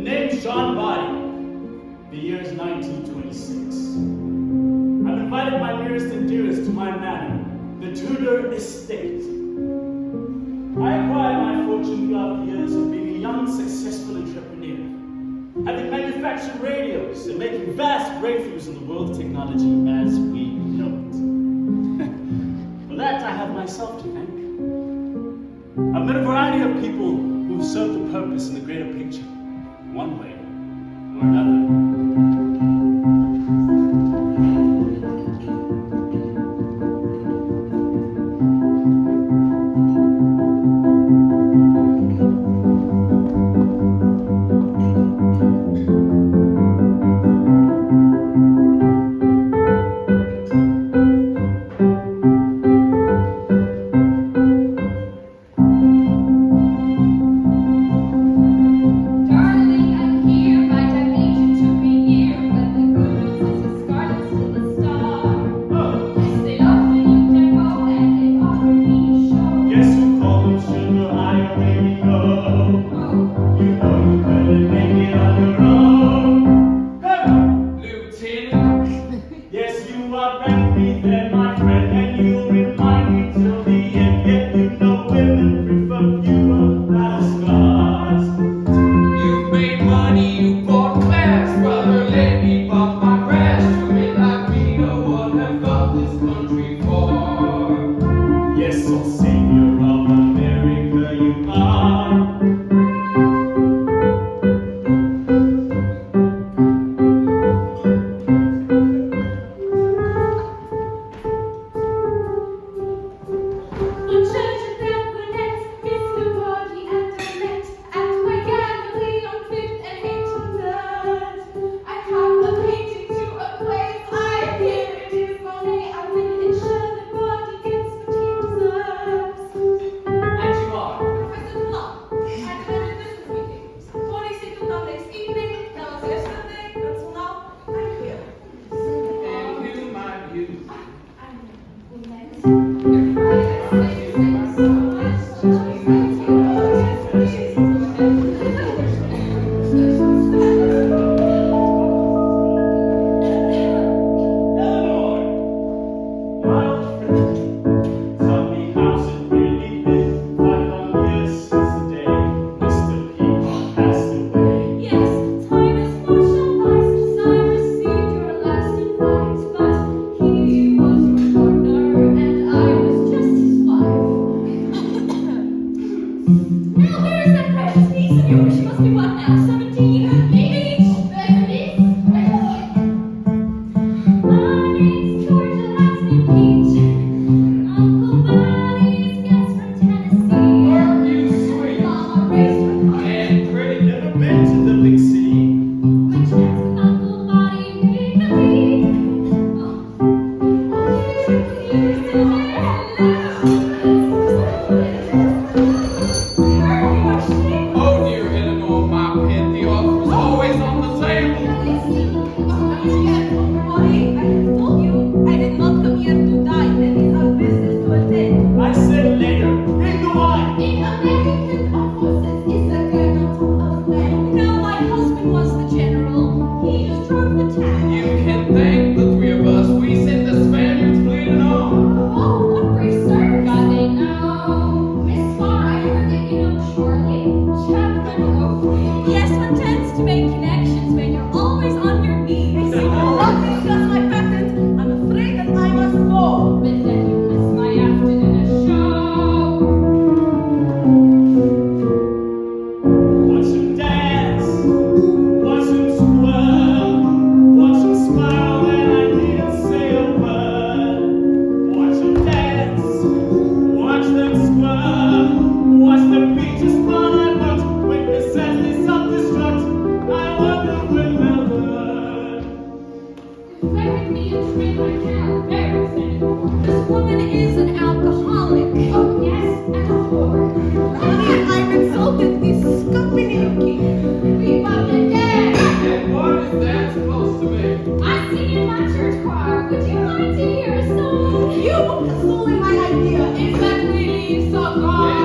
name's John Boddy. The year is 1926. I've invited my nearest and dearest to my manor, the Tudor estate. I acquired my fortune throughout the years of being a young, successful entrepreneur, having manufactured radios and making vast breakthroughs in the world of technology as we know it. For that, I have myself to thank. I've met a variety of people who've served a purpose in the greater picture, one way or another.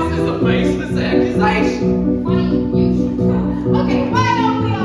This is a baseless accusation. Funny, you should know. Okay, why don't we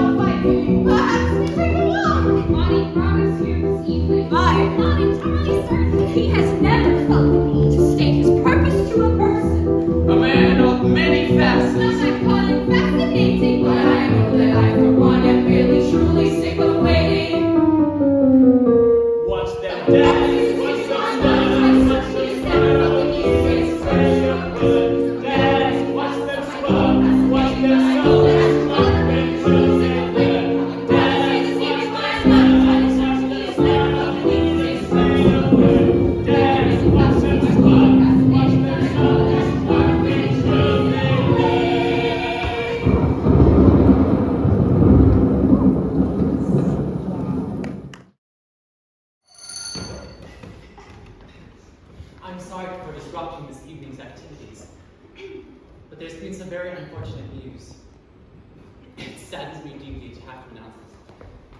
saddens me deeply to have to announce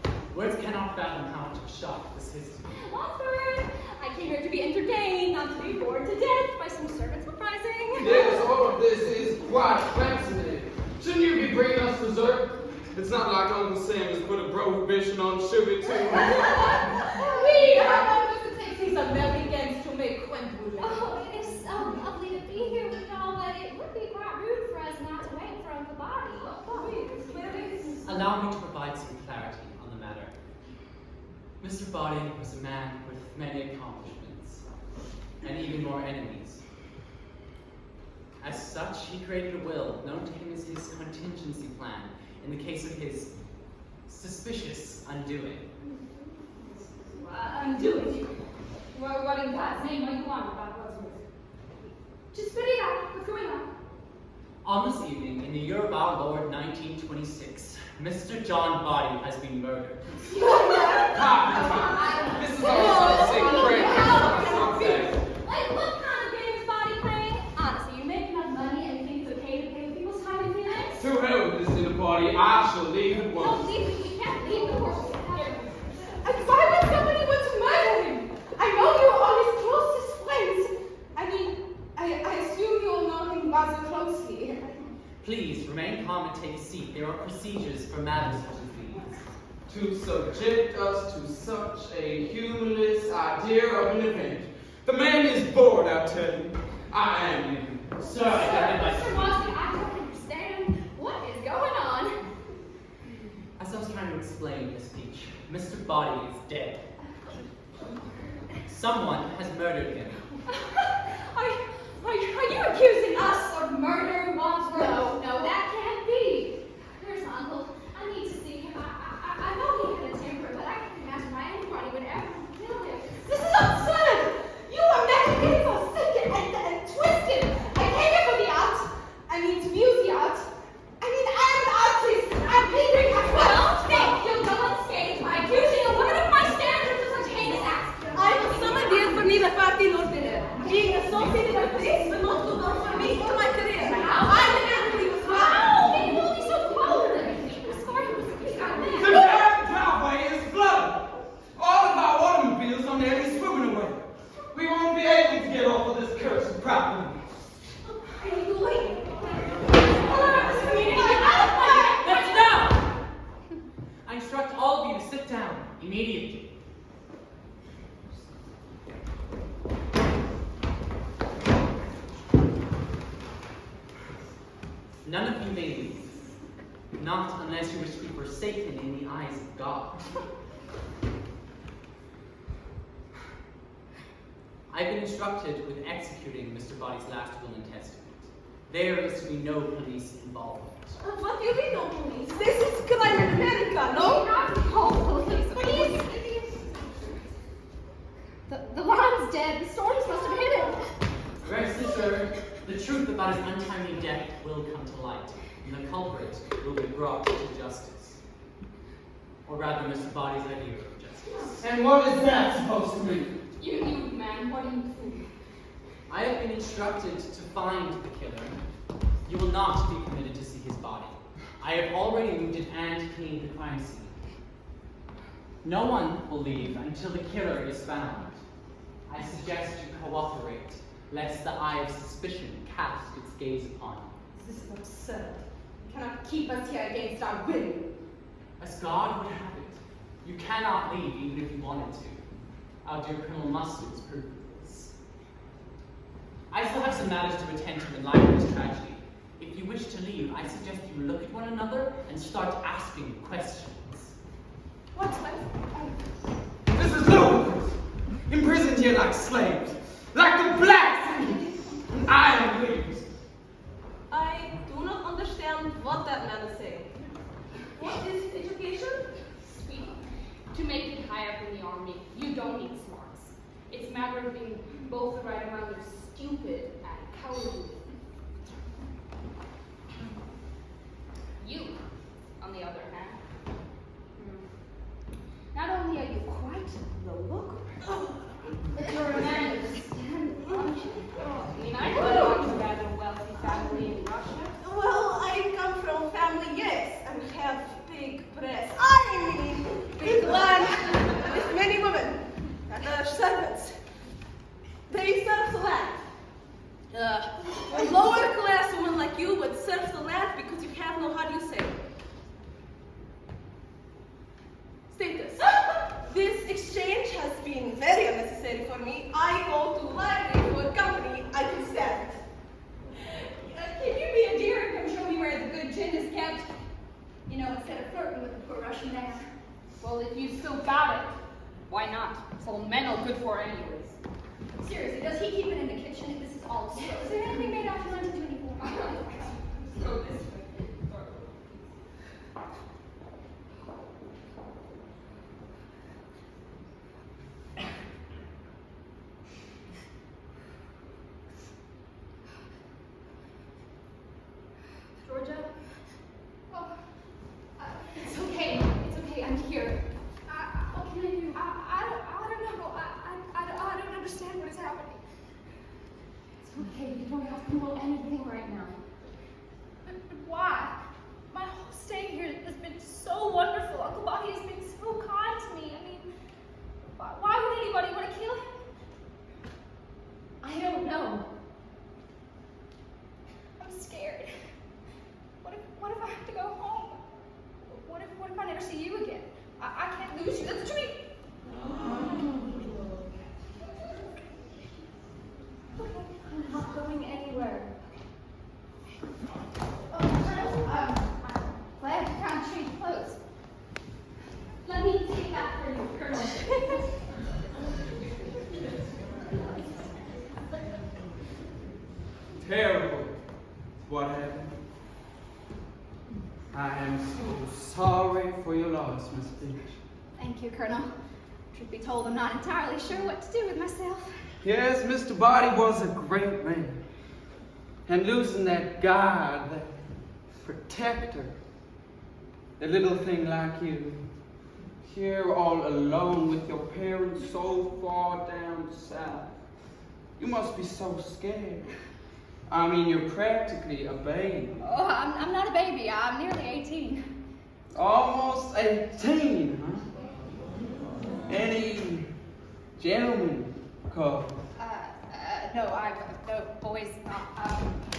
this. Words cannot fathom how much of a shock this is to me. Watford, I came here to be entertained, not to be bored to death by some servant surprising. Yes, all of this is quite fascinating. Shouldn't you be bringing us dessert? It's not like Uncle Sam has put a prohibition on sugar, too. We have undertaken some Americans to make crème brûlée. Oh, it is so lovely to be here with y'all, but it would be quite rude for us not to wait for Uncle Boddy. Allow me to provide some clarity on the matter. Mr. Boddy was a man with many accomplishments, and even more enemies. As such, he created a will known to him as his contingency plan in the case of his suspicious undoing. Undoing? What in God's name are you on about Rosewood? Just spit it out. What's going on? On this evening, in the year of our Lord 1926, Mr. John Boddy has been murdered. This is all some sick prank. Like, what kind of game is Boddy playing? Honestly, you make enough money and you think it's okay to play with people's time and feelings? To hell with this dinner party. I shall leave at Don't once. leave me. We can't leave the horse. And why would somebody want to murder him? I know you are his closest friends. I mean, I assume you all know him rather closely. Please remain calm and take a seat. There are procedures for matters such as these. To subject us to such a humorless idea of an event. The man is bored, I tell you. I am you. Sir, I have my Mr. Watson, I don't understand what is going on. As I was trying to explain in the speech, Mr. Boddy is dead. Someone has murdered him. Are you accusing us of murder, Wadsworth? No, that can't be. Where's my uncle? I need to see him. I know he had a temper, but I can't imagine why anybody would ever kill him. This is absurd! You Americans are sick and twisted! I came here for the art. I mean, to view the art. I mean, I am an artist. I'm painting as well. Don't think you'll go unscathed by accusing a woman of my standards of such heinous acts. I was summoned here for me the party ordinary. Being associated with this will not do well for me or my career. I'm an athlete as well. Oh, they will be so cold. I'm sorry, he's got The mad. damn driveway is flooded. All of our automobiles are nearly swimming away. We won't be able to get off of this cursed property. I need to leave. That's enough! I instruct all of you to sit down immediately. None of you may leave. Not unless you wish to be forsaken in the eyes of God. I've been instructed with executing Mr. Boddy's last will and testament. There is to be no police involvement. What do you mean, no police? This is crime in America, no? Not call police. Please. The lion's dead. The storms must have hit him. Rest assured, the truth about his untimely death will come to light, and the culprit will be brought to justice. Or rather, Mr. Boddy's idea of justice. And what is that supposed to mean? You man. What do you think? I have been instructed to find the killer. You will not be permitted to see his body. I have already looted and cleaned the crime scene. No one will leave until the killer is found. I suggest you cooperate, lest the eye of suspicion cast its gaze upon you. This is absurd. You cannot keep us here against our will. As God would have it, you cannot leave even if you wanted to. Our dear criminal masters prove this. I still have some matters to attend to in light of this tragedy. If you wish to leave, I suggest you look at one another and start asking questions. What's This is ludicrous. Imprisoned here like slaves. Like the blacks. And I am pleased. I do not understand what that man is saying. What is education? Sweetie, to make it high up in the army, you don't need smarts. It's a matter of being both the right amount of stupid and cowardly. You, on the other hand, not only are you quite the look, but you're a man of standard, aren't you? I mean, I belong to a rather wealthy family in Russia. Well, I come from family, yes, and have been very unnecessary for me. I go to library for company I can stand. Can you be a dear and come show me where the good gin is kept? You know, instead of flirting with the poor Russian man. Well, if you still got it, why not? It's all men are good for anyways. Seriously, does he keep it in the kitchen? This is all so. Is there anything made after 1924? Go this way. Georgia? Oh, it's okay. It's okay. I'm here. What can I do? I don't know. I don't understand what is happening. It's okay. You don't have to know anything right now. But why? My whole stay here has been so wonderful. Uncle Boddy has been so kind to me. I mean, why would anybody want to kill him? I don't know. I'm scared. What if I have to go home? What if I never see you again? I can't lose you. That's the truth. I'm not going anywhere. Oh, Colonel, I'm glad you found change clothes. Let me take that for you, Colonel. Terrible. What happened? I am so sorry for your loss, Miss Finch. Thank you, Colonel. Truth be told, I'm not entirely sure what to do with myself. Yes, Mr. Boddy was a great man. And losing that guard, that protector, a little thing like you, here all alone with your parents so far down south, you must be so scared. I mean, you're practically a baby. Oh, I'm not a baby. I'm nearly 18. Almost 18, huh? Any gentlemen call? No, boys,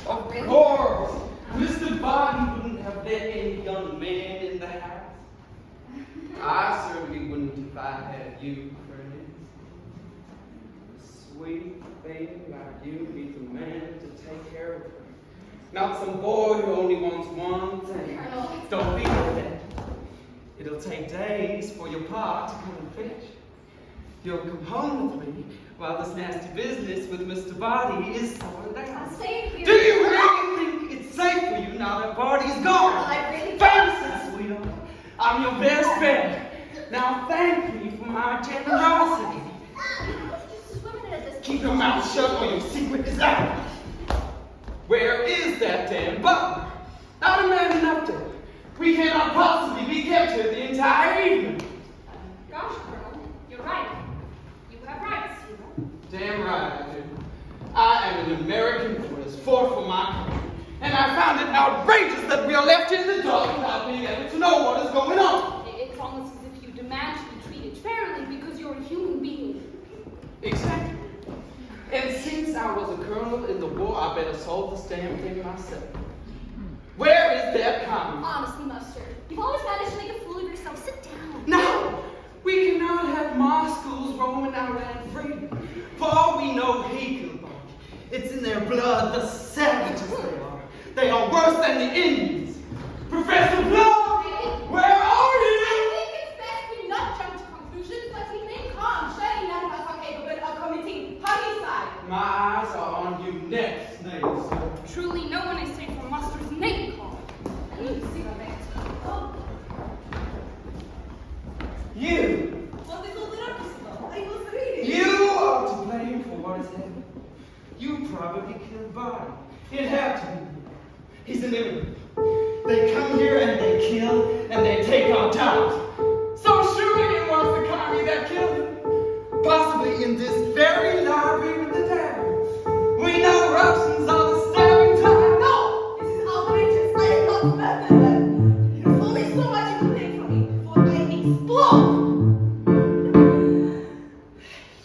Of really? course! Mr. Boddy wouldn't have let any young man in the house. I certainly wouldn't if I had you, friends. A sweet baby like you needs a man to take care of her. Not some boy who only wants one thing. Colonel. Don't be like that. It'll take days for your pa to come and fetch. You'll come home with me while this nasty business with Mr. Boddy is sorted out. I'll stay here. Do you really think it's safe for you now that Boddy's gone? Well, I really Face it, sweetheart. I'm your best friend. Now thank me for my generosity. Just a minute at this. Keep your mouth shut or your secret is out. Where is that damn butler? Not a man enough to. We cannot possibly be kept here the entire evening. Gosh, Colonel, you're right. You have rights, you know. Damn right I do. I am an American who has fought for my country, and I found it outrageous that we are left in the dark without being able to know what is going on. It's almost as if you demand to be treated fairly because you're a human being. Exactly. And since I was a colonel in the war, I better solve this damn thing myself. Where is that common? Honestly, Mustard, you've always managed to make a fool of yourself. Sit down. No! We cannot have Moscows roaming our land free. For all we know, he killed Boddy. It's in their blood, the savages they are. They are worse than the Indians. Professor Blood, where are you? I think it's best we not jump to conclusions, but remain calm. Surely none of us are capable of committing homicide. My eyes are on you next, Snails. Truly, no one is safe from Mustard's name call. I need to see the man. Oh, You! what is all the notice about? I was reading. You are to blame for what has happened. You probably killed Boddy. It had to be. He's an immigrant. They come here and they kill and they take our jobs. So surely it was the commie that killed him. Possibly in this very library with the dagger. We know Russians are the stabbing type. No, this is outrageous. I am not murderer. There's only so much you can take from me before I explode.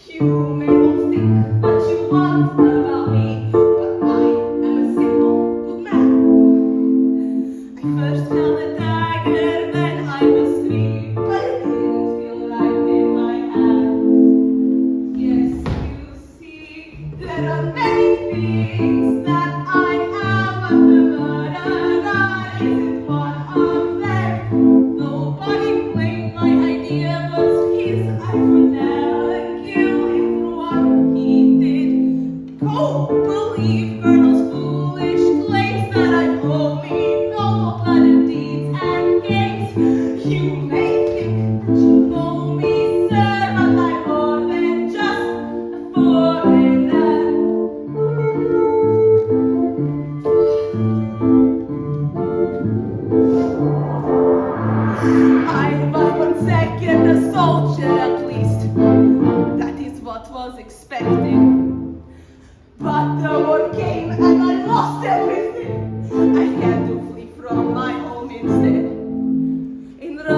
You may all think what you want about me, but I am a simple good man. I first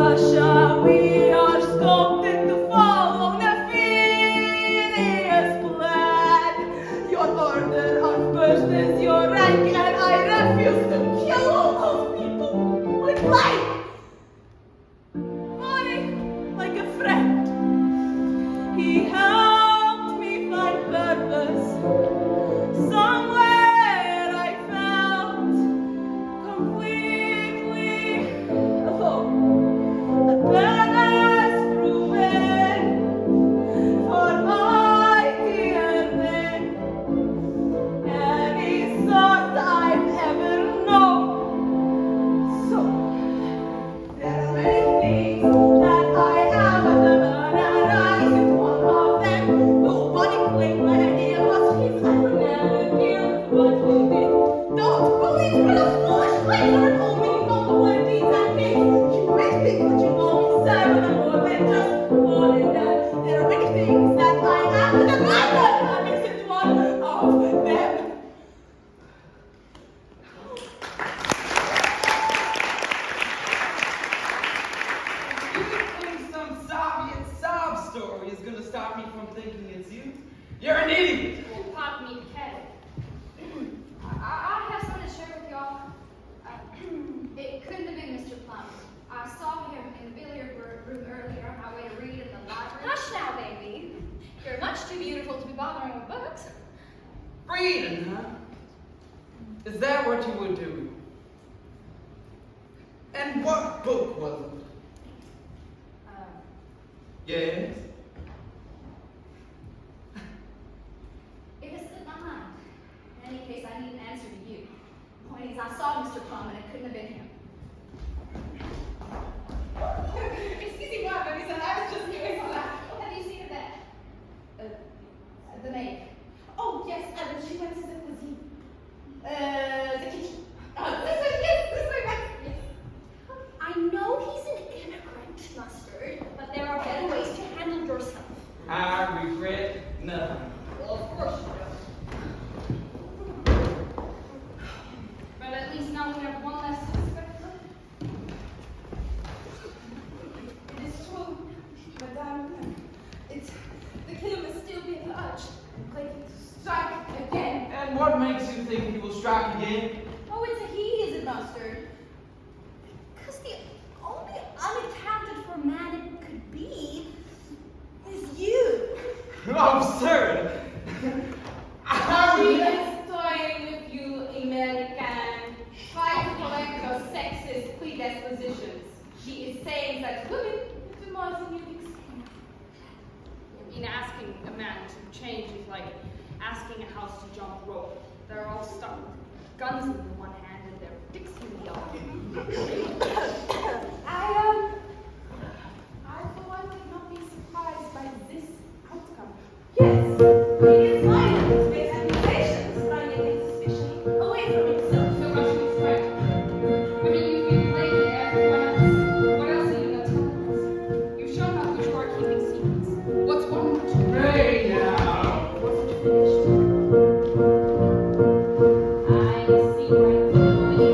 Russia, we are sculpted to follow nefarious plan. Your order of first is your rank, and I refuse to kill all those people with life. Like a friend, he helped me find purpose. Somewhere I felt completely alone. A purpose proven for my dear man. Any sort I've ever known. So, there are many things that I am, but the banana is one of them. Nobody claimed my idea was his. I will never deal with what he did. Don't believe for the foolish claims that told me you know the word deeds and things. You may think what you know inside, but I'm more than just more than that. There are many things that I am, but the banana isn't one of them. You think some Soviet sob story is gonna stop me from thinking it's you? You're an idiot! Pop me head. I have something to share with y'all. It couldn't have been Mr. Plum. I saw him in the billiard room earlier on my way to read in the library. Hush now, baby. You're much too beautiful to be bothering with books. Reading, huh? Is that what you were doing? And what book was it? Yes? It has slipped my mind. In any case, I need an answer to you. The point is, I saw Mr. Plum and it couldn't have been him. Excuse me, what, baby? I was just doing that. Have you seen her there? The maid. Oh, yes, she went to the cuisine. The kitchen. This way, yes, this way, right? Yes. I know he's an immigrant, Mustard, but there are better ways to handle yourself. I regret nothing. Well, of course you do. But at least now we have one less suspect. It is true, Madame. The killer must still be at large. Like, strike again. And what makes you think he will strike again? Oh, it's a he, is it, Mustard? Because the only unaccounted for man it could be is you. Absurd! She is toying with you, American. Try to correct your sexist predispositions. She is saying that women do more than you expect. In asking a man to change is like asking a house to jump rope. They're all stuck with guns in the one hand and their dicks in the other. I for one would not be surprised by this outcome. Yes, he is violent with accusations, trying to get suspicion away from himself. So much is right. I mean, you've been blaming everyone else. What else are you going to tell us? You've shown how good you are keeping secrets. What's one more? Hey now! Wasn't finished. I see right through you.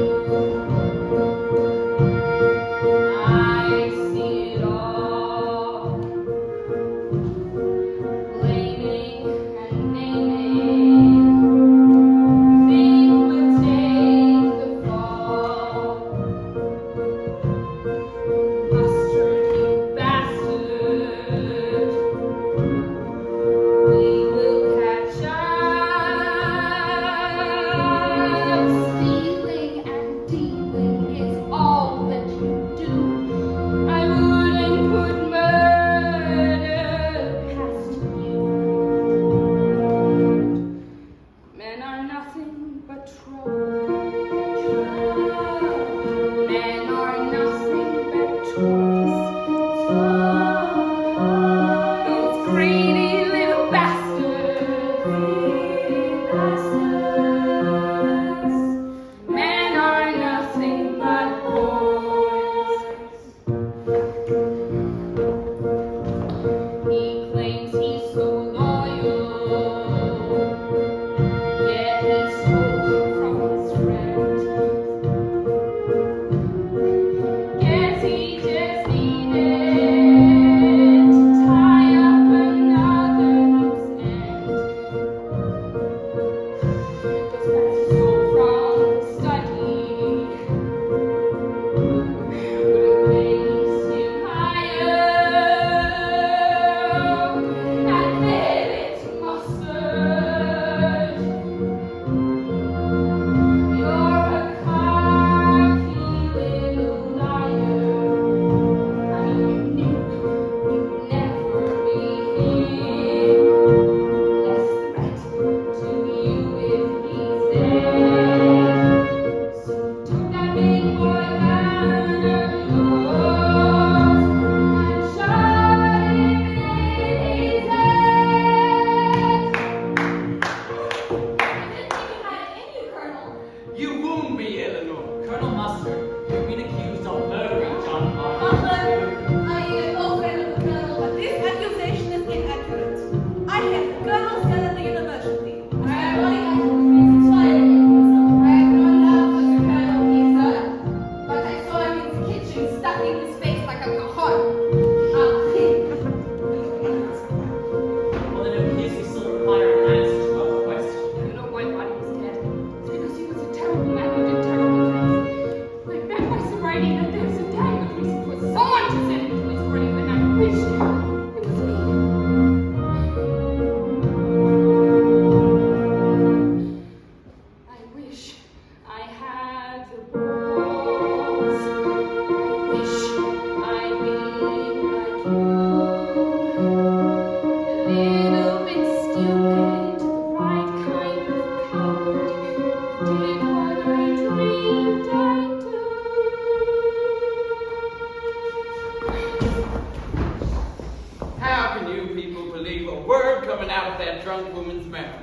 word coming out of that drunk woman's mouth.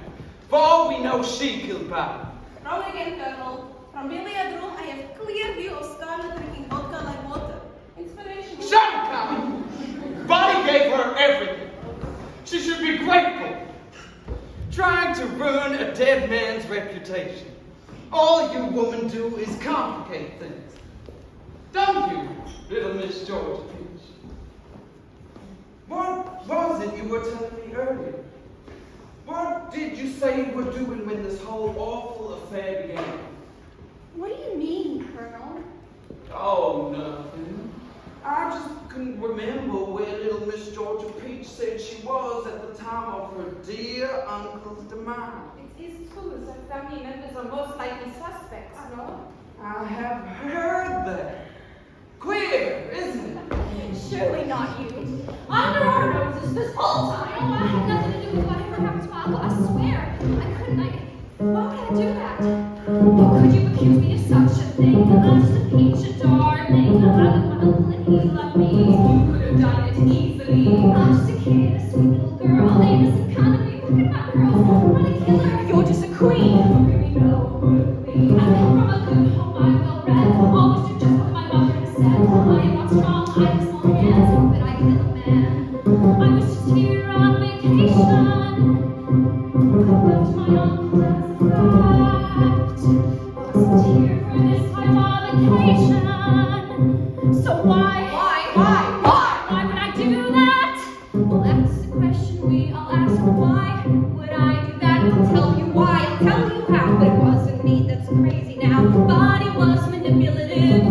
For all we know, she killed Bobby. Wrong again, Colonel. From Billiard room, I have clear view of Scarlet drinking vodka like water. Inspiration. Shut up, Connie! Bobby gave her everything. She should be grateful. Trying to ruin a dead man's reputation. All you women do is complicate things. Don't you, little Miss Georgia Peach? What was it you were telling me earlier? What did you say you were doing when this whole awful affair began? What do you mean, Colonel? Oh, nothing. I just couldn't remember where little Miss Georgia Peach said she was at the time of her dear uncle's demise. It is true that family members are most likely suspects, no? I have heard that. Queer, isn't it? Surely not you. Under our noses this whole time. Oh, I had nothing to do with whatever happened to my uncle. I swear. I couldn't. Why would I do that? How could you accuse me of such a thing? I'm just a peach, a darling. I love my uncle and he loved me. You could have done it easily. I'm just a kid, a sweet little girl, innocent kind of me. Look at my girl. I'm not a killer. You're just a queen. How can we know we're a queen? I come from a good home, I'm well read. Always do just what my mother has said. I am not strong, I have small hands, but I kill a man. I was just here on vacation. I left my uncle as a fact. Wasn't here for this time on vacation. So why would I do that? Well, that's the question we all ask. Why would I do that? I'll tell you why, I'll tell you how. But it wasn't me that's crazy now. Body was manipulative,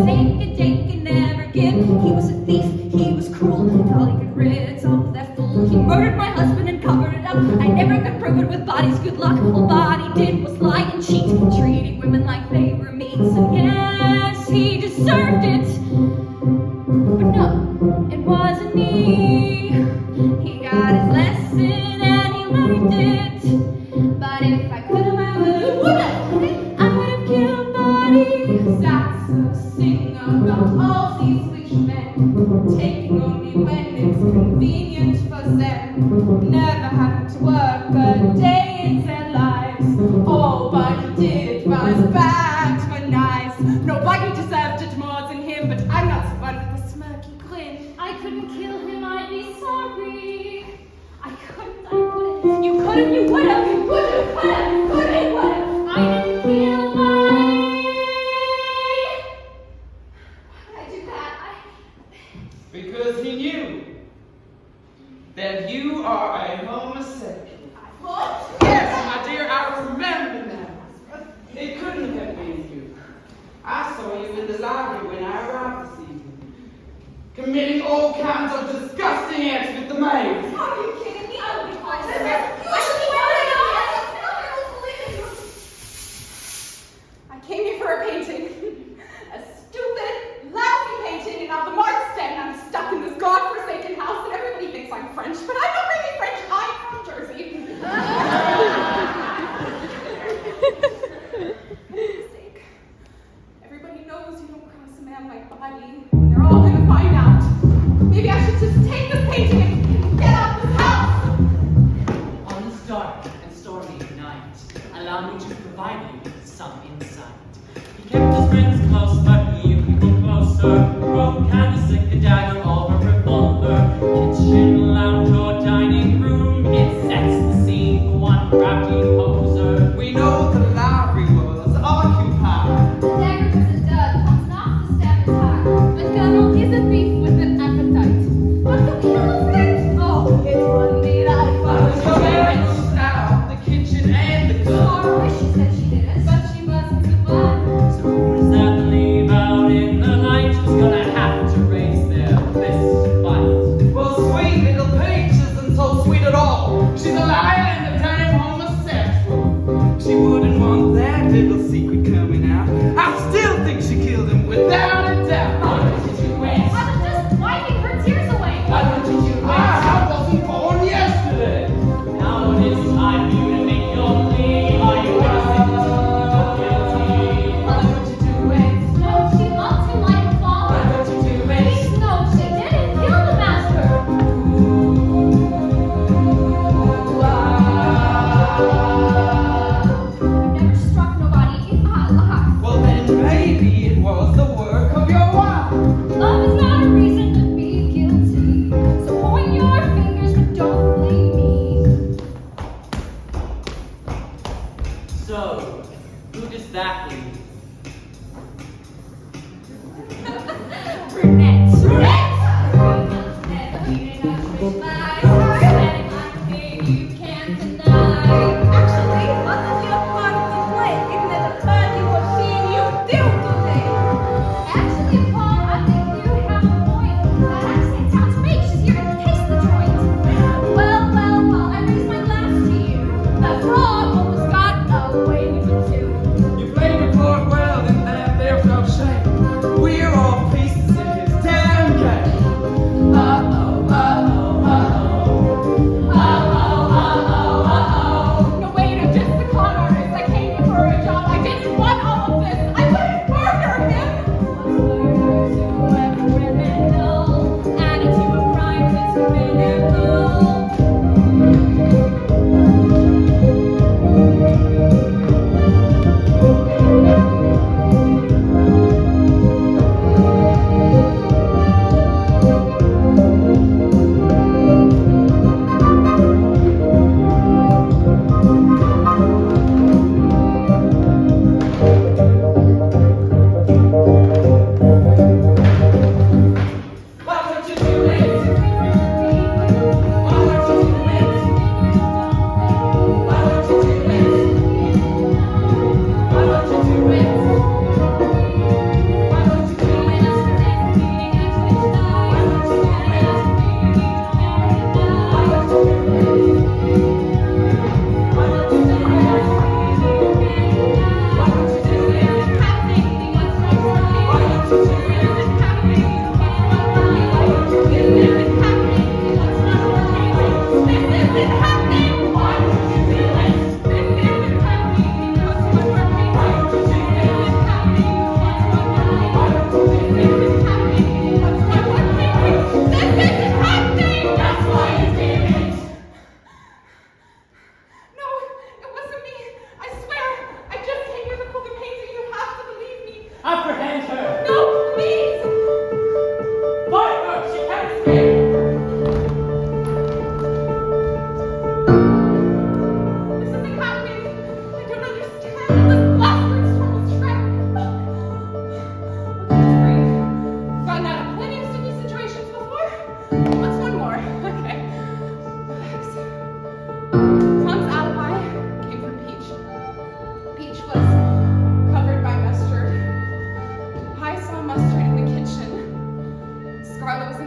take and never give. He was a thief, he was cruel, all he could rid of that fool. He murdered my husband and covered it up. I never could prove it with Body's good luck. All Body did was lie and cheat, treating women like they were meat. So yes, he deserved it. But no, it wasn't me. He got his lesson and he learned it. But if I could have, I would have killed Body. That's a sing about all these rich men, taking only when it's convenient for them, never having to work a day in their lives. All Body did was bad for nice. Nobody deserved it more than him, but I'm not the one with the smirky grin. I couldn't kill him, I'd be sorry. I couldn't, I wouldn't. You couldn't, you would have, you would have, could have, you could have, would have. I didn't kill Body. Why would I do that? Because he knew that you are a homosexual. What? Yes, my dear, I remember now. It couldn't have been you. I saw you in the library when I arrived this evening, committing all kinds of disgusting acts with the maids. Are you kidding me? I would be fine. I came here for a painting. A stupid, lousy painting, and now the marks stand. I'm stuck in this godforsaken house, and everybody thinks I'm French, but I'm not really French. I'm from Jersey. Mistake. Everybody knows you don't cross a man like Body. They're all gonna find out. Maybe I should just take this painting and get out of this house. On this dark and stormy night, allow me to provide you with some insight. He kept his friends close, but he people closer. Broke candlestick, a dagger, or a revolver. Kitchen, lounge, or dining room, it sets the scene for one crafty poser. We know the library was occupied. The dagger was a dud, comes not the stabber's heart. But Colonel is a thief with an appetite. But the kill friend, oh, it wasn't me that The marriage out, the kitchen and the I club. wish she said she did it, but she wasn't the one. So who's that leave out in the light? Who's gonna have to raise their fist to fight?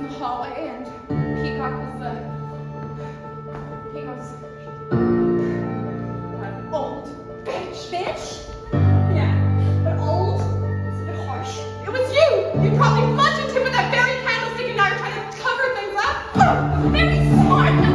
the hallway, and Peacock was an old bitch. Bitch? Yeah, but old? It's a bit harsh. It was you! You probably bludgeoned him with that very candlestick, and now you're trying to cover things up. Very smart.